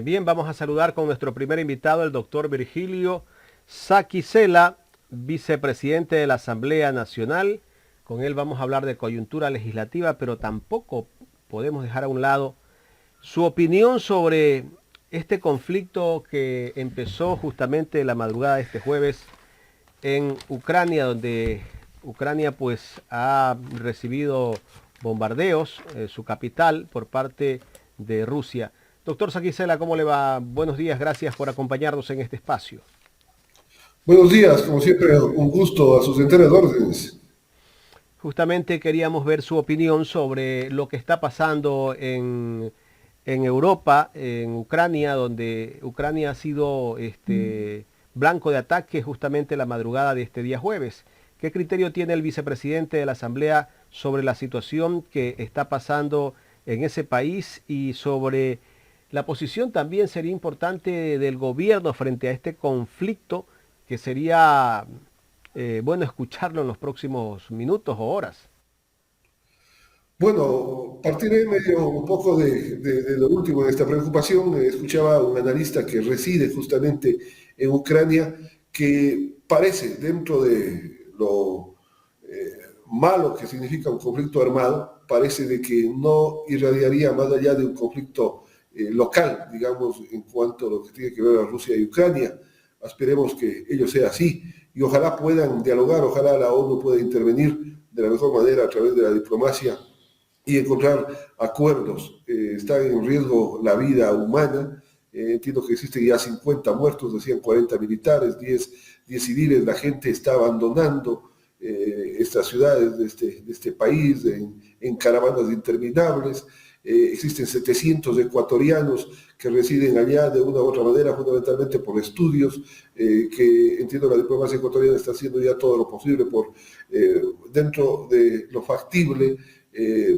Bien, vamos a saludar con nuestro primer invitado, el doctor Virgilio Saquicela, vicepresidente de la Asamblea Nacional. Con él vamos a hablar de coyuntura legislativa, pero tampoco podemos dejar a un lado su opinión sobre este conflicto que empezó justamente la madrugada de este jueves en Ucrania, donde Ucrania pues ha recibido bombardeos, su capital, por parte de Rusia. Doctor Saquicela, ¿cómo le va? Buenos días, gracias por acompañarnos en este espacio. Buenos días, como siempre, un gusto a sus enteras órdenes. Justamente queríamos ver su opinión sobre lo que está pasando en Europa, en Ucrania, donde Ucrania ha sido blanco de ataque justamente la madrugada de este día jueves. ¿Qué criterio tiene el vicepresidente de la Asamblea sobre la situación que está pasando en ese país y sobre la posición también sería importante del gobierno frente a este conflicto que sería bueno escucharlo en los próximos minutos o horas? Bueno, partiré medio un poco de lo último de esta preocupación. Escuchaba a un analista que reside justamente en Ucrania que parece, dentro de lo malo que significa un conflicto armado, parece de que no irradiaría más allá de un conflicto local, digamos, en cuanto a lo que tiene que ver a Rusia y Ucrania. Esperemos que ello sea así y ojalá puedan dialogar, ojalá la ONU pueda intervenir de la mejor manera a través de la diplomacia y encontrar acuerdos. Está en riesgo la vida humana. Entiendo que existen ya 50 muertos, decían 40 militares, 10 civiles. La gente está abandonando estas ciudades de este país en caravanas interminables. Existen 700 ecuatorianos que residen allá de una u otra manera, fundamentalmente por estudios, que entiendo la diplomacia ecuatoriana está haciendo ya todo lo posible por, dentro de lo factible,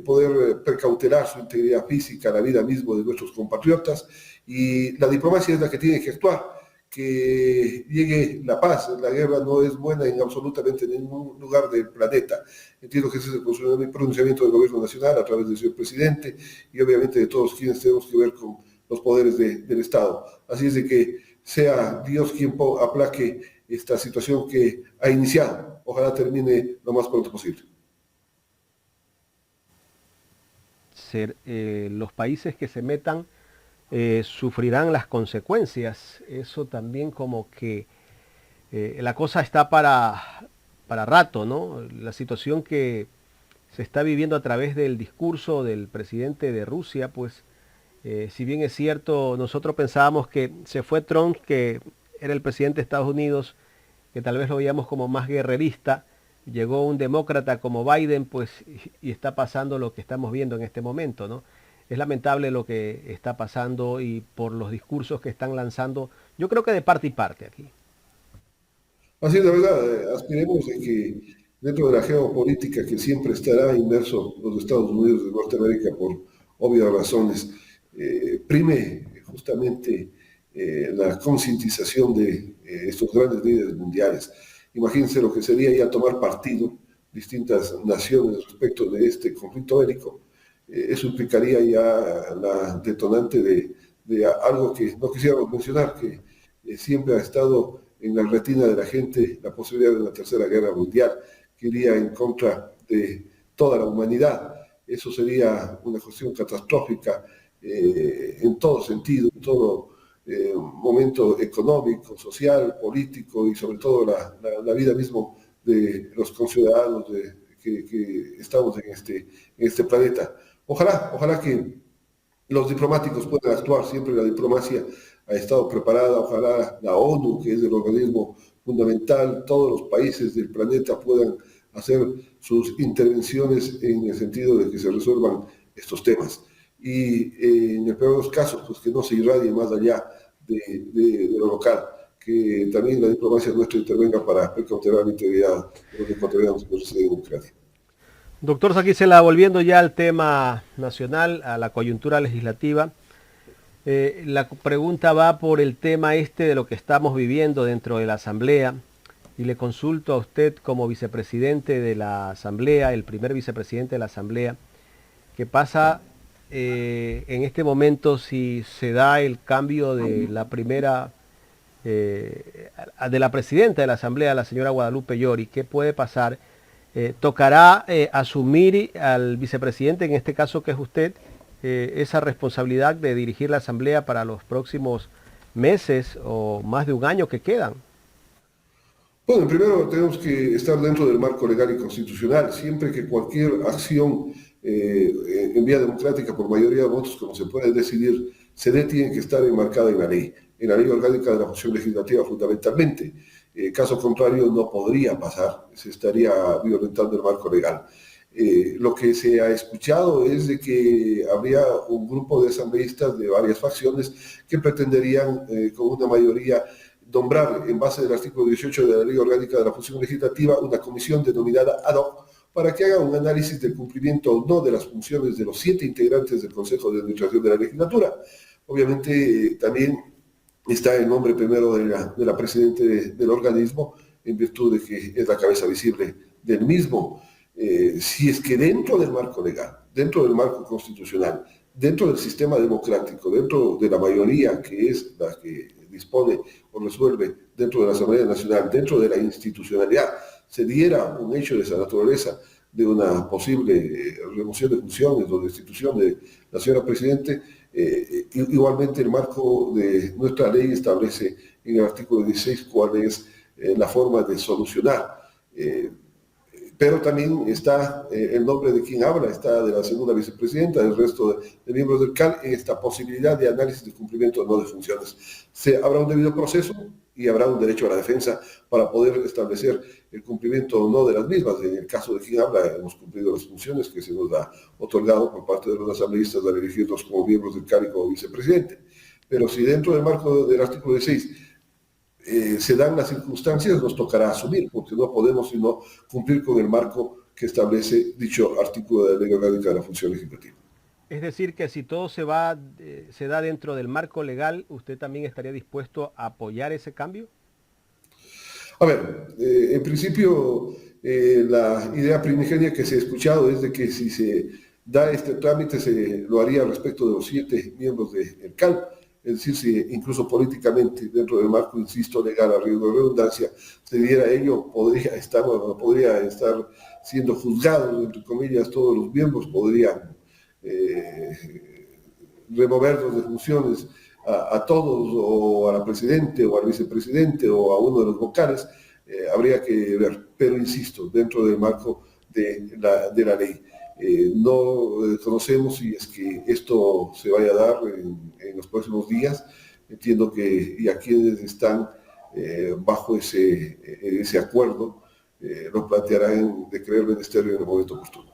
poder precautelar su integridad física, la vida misma de nuestros compatriotas, y la diplomacia es la que tiene que actuar, que llegue la paz. La guerra no es buena en absolutamente ningún lugar del planeta. Entiendo que ese es el pronunciamiento del gobierno nacional a través del señor presidente y obviamente de todos quienes tenemos que ver con los poderes del Estado. Así es de que sea Dios quien aplaque esta situación que ha iniciado. Ojalá termine lo más pronto posible. Los países que se metan sufrirán las consecuencias. Eso también como que la cosa está para rato, ¿no? La situación que se está viviendo a través del discurso del presidente de Rusia, pues si bien es cierto, nosotros pensábamos que se fue Trump, que era el presidente de Estados Unidos, que tal vez lo veíamos como más guerrerista, llegó un demócrata como Biden, pues, y está pasando lo que estamos viendo en este momento, ¿no? Es lamentable lo que está pasando y por los discursos que están lanzando, yo creo que de parte y parte aquí. Así es, la verdad, aspiremos de que dentro de la geopolítica que siempre estará inmerso los Estados Unidos de Norteamérica por obvias razones, prime justamente la concientización de estos grandes líderes mundiales. Imagínense lo que sería ya tomar partido distintas naciones respecto de este conflicto bélico. Eso implicaría ya la detonante de algo que no quisiéramos mencionar, que siempre ha estado en la retina de la gente la posibilidad de una tercera guerra mundial, que iría en contra de toda la humanidad. Eso sería una cuestión catastrófica en todo sentido, en todo momento económico, social, político y sobre todo la vida mismo de los conciudadanos que estamos en este planeta. Ojalá que los diplomáticos pueden actuar, siempre la diplomacia ha estado preparada, ojalá la ONU, que es el organismo fundamental, todos los países del planeta puedan hacer sus intervenciones en el sentido de que se resuelvan estos temas. Y en el peor de los casos, pues que no se irradie más allá de lo local, que también la diplomacia nuestra intervenga para precautelar la integridad de los ecuatorianos que residen en Ucrania. Doctor Saquicela, volviendo ya al tema nacional, a la coyuntura legislativa, la pregunta va por el tema este de lo que estamos viviendo dentro de la Asamblea y le consulto a usted como vicepresidente de la Asamblea, el primer vicepresidente de la Asamblea, que pasa en este momento si se da el cambio de la primera, de la presidenta de la Asamblea, la señora Guadalupe Llori? ¿Qué puede pasar? ¿Tocará asumir al vicepresidente, en este caso que es usted, esa responsabilidad de dirigir la Asamblea para los próximos meses o más de un año que quedan? Bueno, primero tenemos que estar dentro del marco legal y constitucional. Siempre que cualquier acción en vía democrática por mayoría de votos, como se puede decidir, se dé, tiene que estar enmarcada en la ley orgánica de la función legislativa fundamentalmente. Caso contrario, no podría pasar, se estaría violentando el marco legal. Lo que se ha escuchado es de que habría un grupo de asambleístas de varias facciones que pretenderían, con una mayoría, nombrar, en base del artículo 18 de la Ley Orgánica de la Función Legislativa, una comisión denominada ad hoc para que haga un análisis del cumplimiento o no de las funciones de los 7 integrantes del Consejo de Administración de la Legislatura. Obviamente, también está el nombre primero de la presidenta del organismo, en virtud de que es la cabeza visible del mismo. Si es que dentro del marco legal, dentro del marco constitucional, dentro del sistema democrático, dentro de la mayoría que es la que dispone o resuelve dentro de la Asamblea Nacional, dentro de la institucionalidad, se diera un hecho de esa naturaleza, de una posible remoción de funciones o destitución de la señora Presidente, igualmente el marco de nuestra ley establece en el artículo 16 cuál es la forma de solucionar. Pero también está el nombre de quien habla, está de la segunda vicepresidenta, del resto de miembros del CAL, en esta posibilidad de análisis de cumplimiento o no de funciones. Habrá un debido proceso y habrá un derecho a la defensa para poder establecer el cumplimiento o no de las mismas. En el caso de quien habla, hemos cumplido las funciones que se nos ha otorgado por parte de los asambleístas al elegirnos como miembros del CAL y como vicepresidente. Pero si dentro del marco del artículo 16 se dan las circunstancias, nos tocará asumir, porque no podemos sino cumplir con el marco que establece dicho artículo de la Ley Orgánica de la Función Legislativa. Es decir, que si todo se da dentro del marco legal, ¿usted también estaría dispuesto a apoyar ese cambio? A ver, en principio, la idea primigenia que se ha escuchado es de que si se da este trámite, se lo haría respecto de los 7 miembros del CAL. Es decir, si incluso políticamente, dentro del marco, insisto, legal, a riesgo de redundancia, se diera ello, podría estar siendo juzgados, entre comillas, todos los miembros, podrían removerlos de funciones a todos, o a la presidente, o al vicepresidente, o a uno de los vocales, habría que ver, pero insisto, dentro del marco de la ley. No conocemos si es que esto se vaya a dar en los próximos días. Entiendo que y a quienes están bajo ese acuerdo lo plantearán de creer menester en el momento oportuno.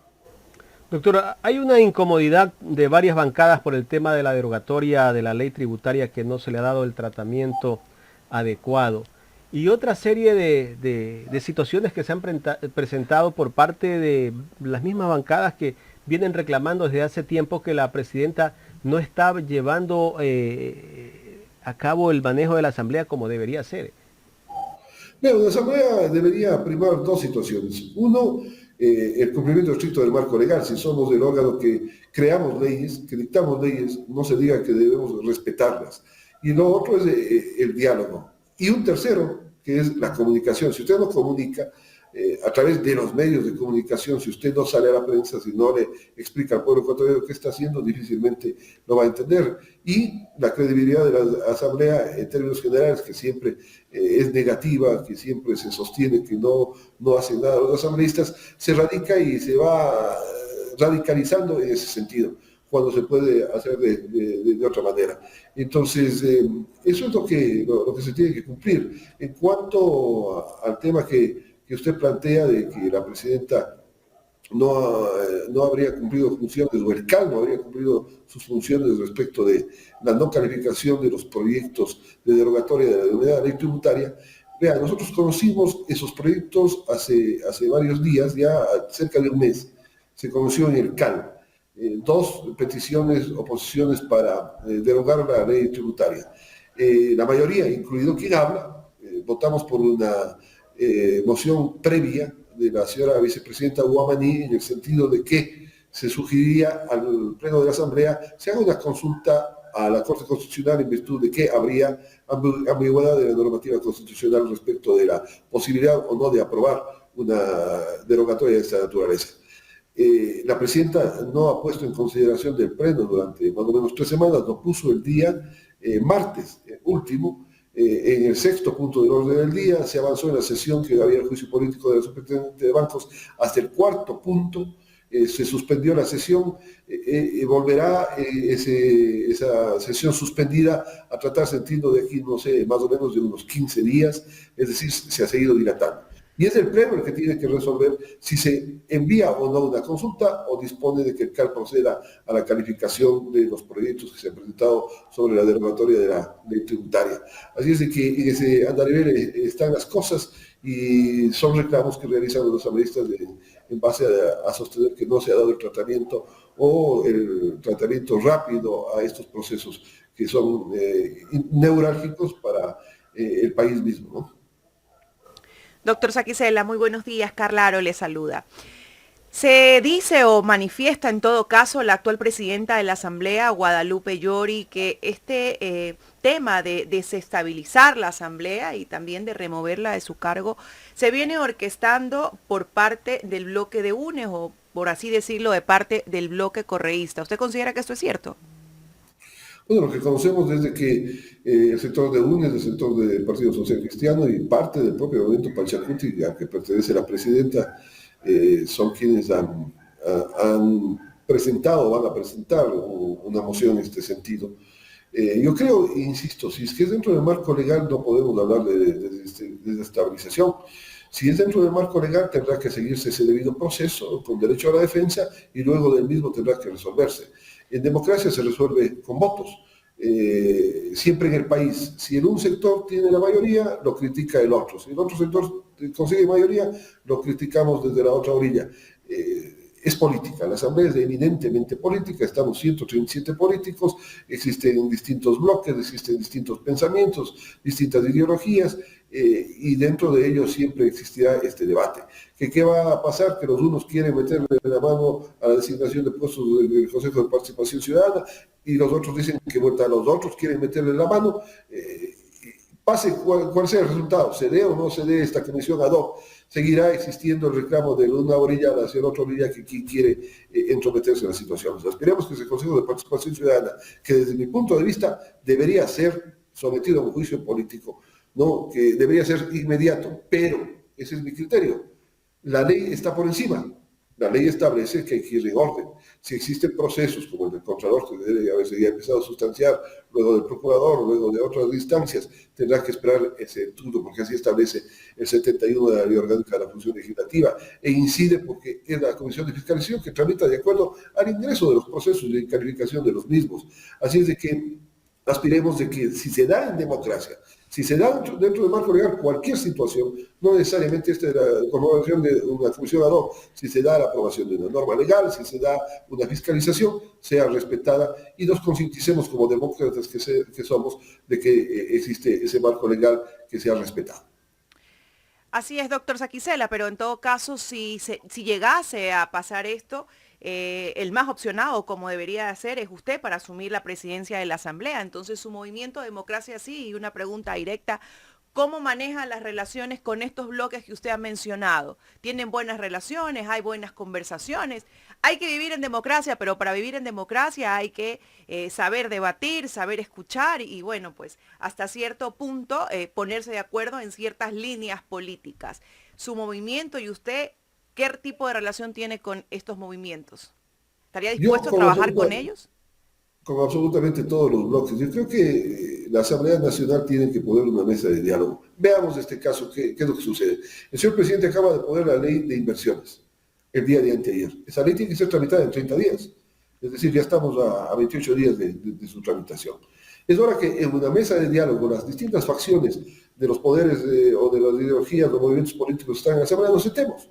Doctora, hay una incomodidad de varias bancadas por el tema de la derogatoria de la ley tributaria, que no se le ha dado el tratamiento adecuado, y otra serie de situaciones que se han presentado por parte de las mismas bancadas que vienen reclamando desde hace tiempo que la presidenta no está llevando a cabo el manejo de la Asamblea como debería ser. Bueno, la Asamblea debería primar 2 situaciones. Uno, el cumplimiento estricto del marco legal. Si somos el órgano que creamos leyes, que dictamos leyes, no se diga que debemos respetarlas. Y lo otro es el diálogo. Y un tercero, que es la comunicación. Si usted no comunica a través de los medios de comunicación, si usted no sale a la prensa, si no le explica al pueblo ecuatoriano qué está haciendo, difícilmente lo va a entender. Y la credibilidad de la Asamblea, en términos generales, que siempre es negativa, que siempre se sostiene que no hacen nada los asambleístas, se radica y se va radicalizando en ese sentido, cuando se puede hacer de otra manera. Entonces, eso es lo que se tiene que cumplir. En cuanto al tema que usted plantea de que la presidenta no habría cumplido funciones, o el CAL no habría cumplido sus funciones respecto de la no calificación de los proyectos de derogatoria de la denominada ley tributaria. Vean, nosotros conocimos esos proyectos hace varios días, ya cerca de un mes, se conoció en el CAL. 2 peticiones, oposiciones para derogar la ley tributaria. La mayoría, incluido quien habla, votamos por una moción previa de la señora vicepresidenta Guamaní, en el sentido de que se sugeriría al Pleno de la Asamblea se haga una consulta a la Corte Constitucional en virtud de que habría ambigüedad de la normativa constitucional respecto de la posibilidad o no de aprobar una derogatoria de esta naturaleza. La presidenta no ha puesto en consideración del Pleno durante más o menos 3 semanas, lo puso el día martes último, en el 6º punto del orden del día, se avanzó en la sesión que había el juicio político de la superintendente de bancos hasta el 4º punto, se suspendió la sesión, volverá esa sesión suspendida a tratarse, entiendo, de aquí, no sé, más o menos de unos 15 días, es decir, se ha seguido dilatando. Y es el Pleno el que tiene que resolver si se envía o no una consulta o dispone de que el CAL proceda a la calificación de los proyectos que se han presentado sobre la derogatoria de la ley tributaria. Así es de que en ese andarivel están las cosas y son reclamos que realizan los asambleístas en base a sostener que no se ha dado el tratamiento o el tratamiento rápido a estos procesos que son neurálgicos para el país mismo, ¿no? Doctor Saquicela, muy buenos días. Carla Aro le saluda. Se dice o manifiesta en todo caso la actual presidenta de la Asamblea, Guadalupe Llori, que este tema de desestabilizar la Asamblea y también de removerla de su cargo se viene orquestando por parte del bloque de UNES o, por así decirlo, de parte del bloque correísta. ¿Usted considera que esto es cierto? Bueno, lo que conocemos desde que el sector de UNES, el sector del Partido Social Cristiano y parte del propio movimiento Pachacuti, al que pertenece la presidenta, son quienes han presentado, van a presentar una moción en este sentido. Yo creo, insisto, si es que es dentro del marco legal no podemos hablar de desestabilización. Si es dentro del marco legal tendrá que seguirse ese debido proceso con derecho a la defensa y luego del mismo tendrá que resolverse. En democracia se resuelve con votos. Siempre en el país, si en un sector tiene la mayoría, lo critica el otro. Si el otro sector consigue mayoría, lo criticamos desde la otra orilla. Es política, la Asamblea es eminentemente política, estamos 137 políticos, existen distintos bloques, existen distintos pensamientos, distintas ideologías, y dentro de ellos siempre existirá este debate. ¿Qué va a pasar? Que los unos quieren meterle la mano a la designación de puestos del Consejo de Participación Ciudadana y los otros dicen que los otros quieren meterle la mano. Pase cuál sea el resultado, se dé o no se dé esta comisión ad hoc, seguirá existiendo el reclamo de una orilla hacia la otra orilla que quiere entrometerse en la situación. Esperemos que ese Consejo de Participación Ciudadana, que desde mi punto de vista debería ser sometido a un juicio político, ¿no? Que debería ser inmediato, pero ese es mi criterio. La ley está por encima. La ley establece que hay que ir en orden. Si existen procesos como el del Contralor, que debe haberse ya empezado a sustanciar, luego del Procurador, luego de otras instancias, tendrá que esperar ese turno, porque así establece el 71 de la Ley Orgánica de la Función Legislativa, e incide porque es la Comisión de Fiscalización que tramita de acuerdo al ingreso de los procesos de calificación de los mismos. Así es de que aspiremos de que si se da en democracia, si se da dentro del marco legal cualquier situación, no necesariamente la conformación de una comisión ad hoc, si se da la aprobación de una norma legal, si se da una fiscalización, sea respetada y nos concienticemos como demócratas que somos de que existe ese marco legal que sea respetado. Así es, doctor Saquicela, pero en todo caso, si llegase a pasar esto, el más opcionado, como debería hacer, es usted para asumir la presidencia de la Asamblea. Entonces, su movimiento Democracia Sí, y una pregunta directa, ¿cómo maneja las relaciones con estos bloques que usted ha mencionado? ¿Tienen buenas relaciones? ¿Hay buenas conversaciones? Hay que vivir en democracia, pero para vivir en democracia hay que saber debatir, saber escuchar y bueno, pues hasta cierto punto ponerse de acuerdo en ciertas líneas políticas. Su movimiento y usted, ¿qué tipo de relación tiene con estos movimientos? ¿Estaría dispuesto a trabajar con ellos? Con absolutamente todos los bloques. Yo creo que la Asamblea Nacional tiene que poner una mesa de diálogo. Veamos este caso, qué es lo que sucede. El señor presidente acaba de poner la ley de inversiones el día de anteayer. Esa ley tiene que ser tramitada en 30 días. Es decir, ya estamos a 28 días de su tramitación. Es hora que en una mesa de diálogo las distintas facciones de los poderes o de las ideologías, los movimientos políticos que están en la Asamblea, nos sentemos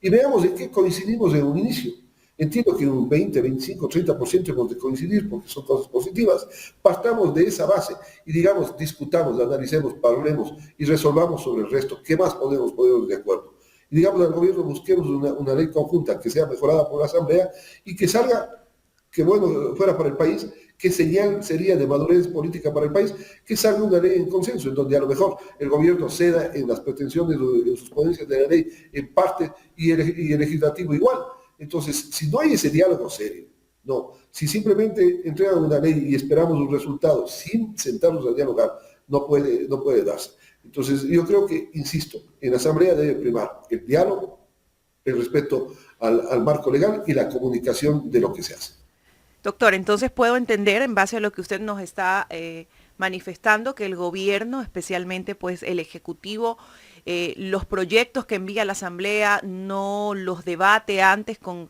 y veamos en qué coincidimos en un inicio. Entiendo que un 20, 25, 30% hemos de coincidir porque son cosas positivas. Partamos de esa base y digamos, discutamos, analicemos, parlemos y resolvamos sobre el resto. ¿Qué más podemos ponernos de acuerdo? y digamos al gobierno busquemos una ley conjunta que sea mejorada por la Asamblea y que salga, que bueno fuera para el país, qué señal sería de madurez política para el país, que salga una ley en consenso, en donde a lo mejor el gobierno ceda en las pretensiones, en sus ponencias de la ley en parte y el legislativo igual. Entonces, si no hay ese diálogo serio, no, si simplemente entregan una ley y esperamos un resultado sin sentarnos a dialogar, no puede darse. Entonces, yo creo que, insisto, en la Asamblea debe primar el diálogo, el respeto al marco legal y la comunicación de lo que se hace. Doctor, entonces puedo entender, en base a lo que usted nos está manifestando, que el gobierno, especialmente pues el Ejecutivo, los proyectos que envía a la Asamblea no los debate antes con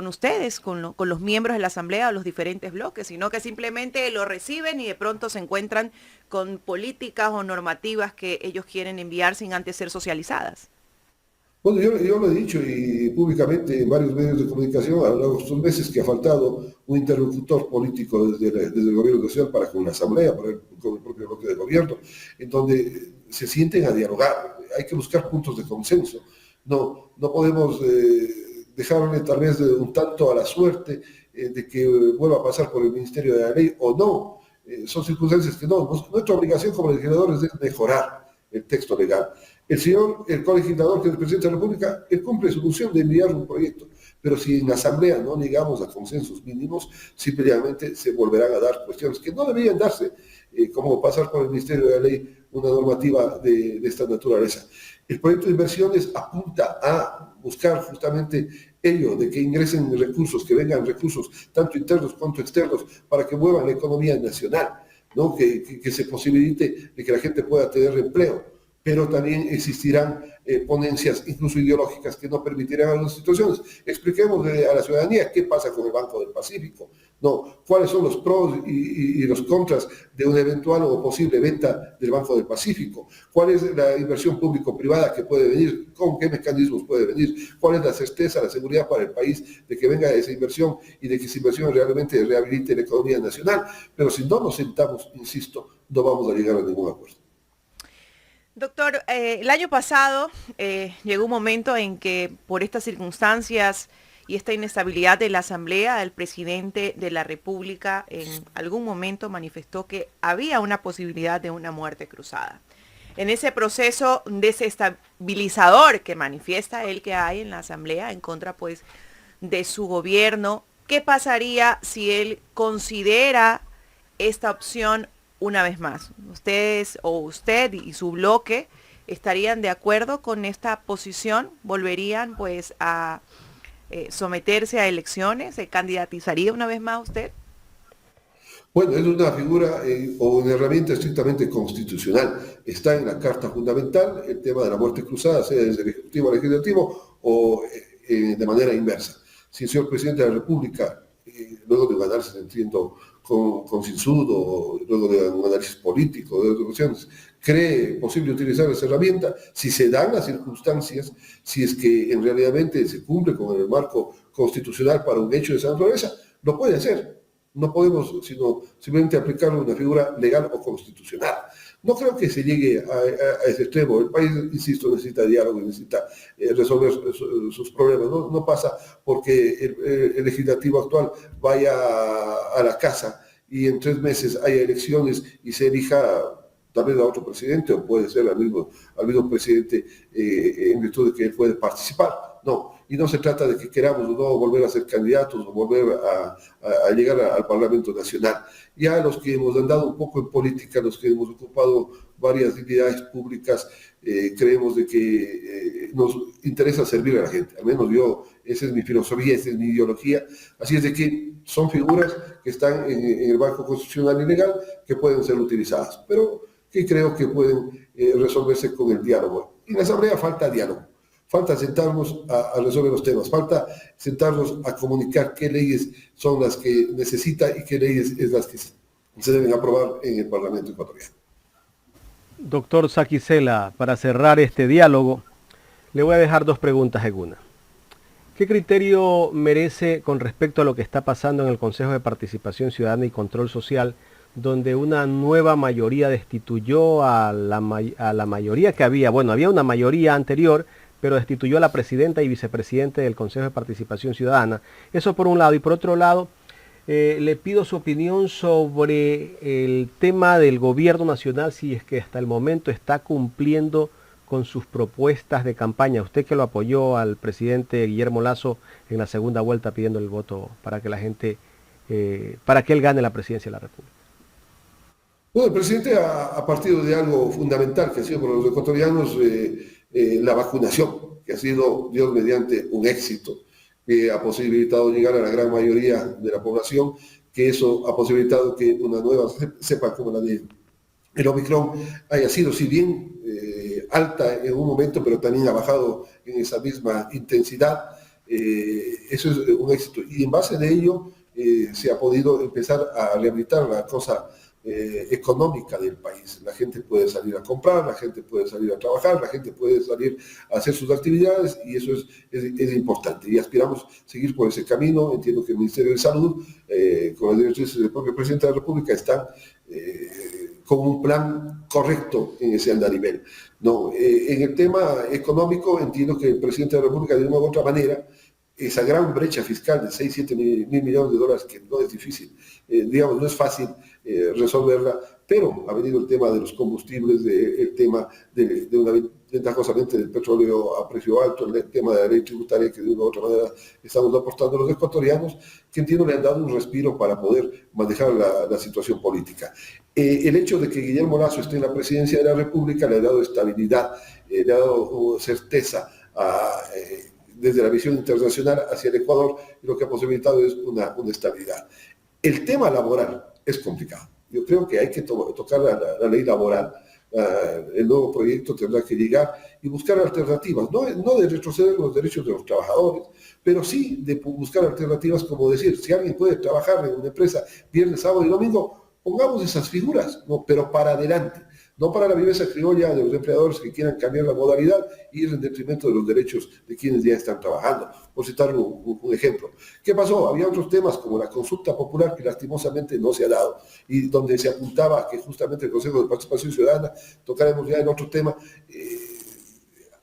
ustedes, con los miembros de la Asamblea o los diferentes bloques, sino que simplemente lo reciben y de pronto se encuentran con políticas o normativas que ellos quieren enviar sin antes ser socializadas. Bueno, yo lo he dicho y públicamente en varios medios de comunicación a lo largo de estos meses que ha faltado un interlocutor político desde el gobierno nacional para con la asamblea, con el propio bloque de gobierno, en donde se sienten a dialogar. Hay que buscar puntos de consenso. No podemos dejarle tal vez un tanto a la suerte de que vuelva a pasar por el Ministerio de la Ley o no. Son circunstancias que nuestra obligación como legisladores es mejorar el texto legal. El colegislador que es el presidente de la República, él cumple su función de enviar un proyecto, pero si en la Asamblea no llegamos a consensos mínimos, simplemente se volverán a dar cuestiones que no deberían darse, como pasar por el Ministerio de la Ley una normativa de esta naturaleza. El proyecto de inversiones apunta a buscar justamente ello, de que ingresen recursos, que vengan recursos tanto internos cuanto externos para que muevan la economía nacional, ¿no? Que se posibilite de que la gente pueda tener empleo. Pero también existirán ponencias incluso ideológicas que no permitirán a las instituciones. Expliquemos a la ciudadanía qué pasa con el Banco del Pacífico, no, cuáles son los pros y los contras de una eventual o posible venta del Banco del Pacífico, cuál es la inversión público-privada que puede venir, con qué mecanismos puede venir, cuál es la certeza, la seguridad para el país de que venga esa inversión y de que esa inversión realmente rehabilite la economía nacional. Pero si no nos sentamos, insisto, no vamos a llegar a ningún acuerdo. Doctor, el año pasado llegó un momento en que por estas circunstancias y esta inestabilidad de la Asamblea, el presidente de la República en algún momento manifestó que había una posibilidad de una muerte cruzada. En ese proceso desestabilizador que manifiesta él que hay en la Asamblea en contra pues de su gobierno, ¿qué pasaría si él considera esta opción una vez más? ¿Ustedes o usted y su bloque estarían de acuerdo con esta posición? ¿Volverían pues a someterse a elecciones? ¿Se candidatizaría una vez más usted? Bueno, es una figura o una herramienta estrictamente constitucional. Está en la Carta Fundamental el tema de la muerte cruzada, sea desde el Ejecutivo al Legislativo o de manera inversa. Si el señor Presidente de la República, luego de ganarse, entiendo, con cinsudo, luego de un análisis político, de otras cuestiones, cree posible utilizar esa herramienta, si se dan las circunstancias, si es que en realidad se cumple con el marco constitucional para un hecho de esa naturaleza, lo puede hacer. No podemos sino simplemente aplicarle una figura legal o constitucional. No creo que se llegue a ese extremo. El país, insisto, necesita diálogo, necesita resolver sus problemas. No pasa porque el legislativo actual vaya a la casa y en 3 meses haya elecciones y se elija tal vez a otro presidente o puede ser al mismo presidente en virtud de que él puede participar. No, y no se trata de que queramos o no volver a ser candidatos o volver a llegar al Parlamento Nacional. Ya los que hemos andado un poco en política, los que hemos ocupado varias dignidades públicas, creemos de que nos interesa servir a la gente. Al menos yo, esa es mi filosofía, esa es mi ideología. Así es de que son figuras que están en el marco constitucional y legal que pueden ser utilizadas, pero que creo que pueden resolverse con el diálogo. Y en la Asamblea falta diálogo. Falta sentarnos a resolver los temas, falta sentarnos a comunicar qué leyes son las que necesita y qué leyes es las que se deben aprobar en el Parlamento ecuatoriano. Doctor Saquicela, para cerrar este diálogo, le voy a dejar 2 preguntas en una. ¿Qué criterio merece con respecto a lo que está pasando en el Consejo de Participación Ciudadana y Control Social, donde una nueva mayoría destituyó a la mayoría que había? Bueno, había una mayoría anterior, pero destituyó a la presidenta y vicepresidente del Consejo de Participación Ciudadana. Eso por un lado. Y por otro lado, le pido su opinión sobre el tema del gobierno nacional, si es que hasta el momento está cumpliendo con sus propuestas de campaña. Usted que lo apoyó al presidente Guillermo Lasso en la segunda vuelta pidiendo el voto para que la gente, para que él gane la presidencia de la República. Bueno, el presidente ha partido de algo fundamental que ha sido para los ecuatorianos la vacunación, que ha sido, Dios mediante, un éxito, que ha posibilitado llegar a la gran mayoría de la población, que eso ha posibilitado que una nueva cepa como la de el Omicron haya sido, si bien alta en un momento, pero también ha bajado en esa misma intensidad. Eso es un éxito. Y en base de ello se ha podido empezar a rehabilitar la cosa económica del país. La gente puede salir a comprar, la gente puede salir a trabajar, la gente puede salir a hacer sus actividades y eso es importante. Y aspiramos a seguir por ese camino. Entiendo que el Ministerio de Salud, con las directrices del propio Presidente de la República, están con un plan correcto en ese andarivel. No, en el tema económico entiendo que el Presidente de la República de una u otra manera esa gran brecha fiscal de 6, 7 mil millones de dólares, que no es difícil, digamos, no es fácil resolverla, pero ha venido el tema de los combustibles, el tema de una ventajosamente del petróleo a precio alto, el tema de la ley tributaria que de una u otra manera estamos aportando los ecuatorianos, que entiendo le han dado un respiro para poder manejar la situación política. El hecho de que Guillermo Lasso esté en la presidencia de la República le ha dado estabilidad, le ha dado certeza desde la visión internacional hacia el Ecuador, y lo que ha posibilitado es una estabilidad. El tema laboral es complicado. Yo creo que hay que tocar la ley laboral. El nuevo proyecto tendrá que llegar y buscar alternativas, no de retroceder los derechos de los trabajadores, pero sí de buscar alternativas, como decir, si alguien puede trabajar en una empresa viernes, sábado y domingo, pongamos esas figuras, ¿no? Pero para adelante, no para la viveza criolla de los empleadores que quieran cambiar la modalidad y ir en detrimento de los derechos de quienes ya están trabajando. Por citar un ejemplo. ¿Qué pasó? Había otros temas como la consulta popular que lastimosamente no se ha dado y donde se apuntaba que justamente el Consejo de Participación Ciudadana, tocaremos ya en otro tema,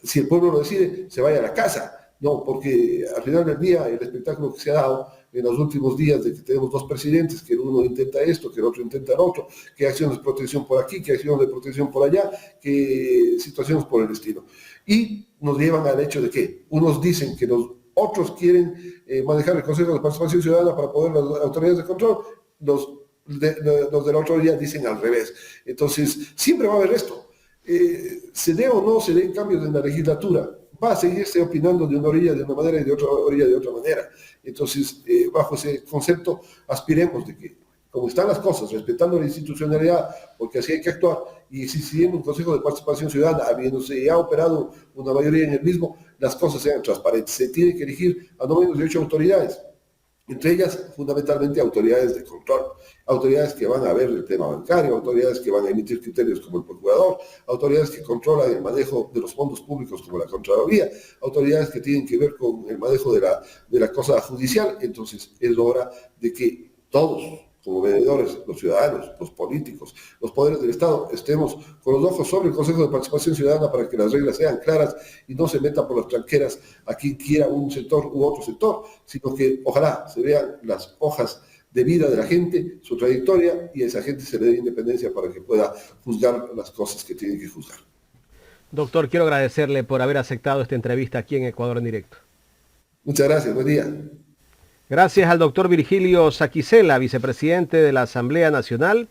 si el pueblo lo decide, se vaya a la casa. No, porque al final del día el espectáculo que se ha dado en los últimos días de que tenemos dos presidentes, que uno intenta esto, que el otro intenta lo otro, que acciones de protección por aquí, que acciones de protección por allá, que situaciones por el estilo. Y nos llevan al hecho de que unos dicen que los otros quieren manejar el Consejo de Participación Ciudadana para poder las autoridades de control, los del otro día dicen al revés. Entonces, siempre va a haber esto. Se dé o no se den cambios en la legislatura, va a seguirse opinando de una orilla de una manera y de otra orilla de otra manera. Entonces, bajo ese concepto, aspiremos de que, como están las cosas, respetando la institucionalidad, porque así hay que actuar, y existiendo un Consejo de Participación Ciudadana, habiéndose ya operado una mayoría en el mismo, las cosas sean transparentes. Se tiene que elegir a no menos de 8 autoridades, entre ellas fundamentalmente autoridades de control, autoridades que van a ver el tema bancario, autoridades que van a emitir criterios como el procurador, autoridades que controlan el manejo de los fondos públicos como la Contraloría, autoridades que tienen que ver con el manejo de la cosa judicial. Entonces es hora de que todos, como veedores, los ciudadanos, los políticos, los poderes del Estado, estemos con los ojos sobre el Consejo de Participación Ciudadana para que las reglas sean claras y no se metan por las tranqueras a quien quiera un sector u otro sector, sino que ojalá se vean las hojas de vida de la gente, su trayectoria, y a esa gente se le dé independencia para que pueda juzgar las cosas que tiene que juzgar. Doctor, quiero agradecerle por haber aceptado esta entrevista aquí en Ecuador en Directo. Muchas gracias, buen día. Gracias al doctor Virgilio Saquicela, vicepresidente de la Asamblea Nacional,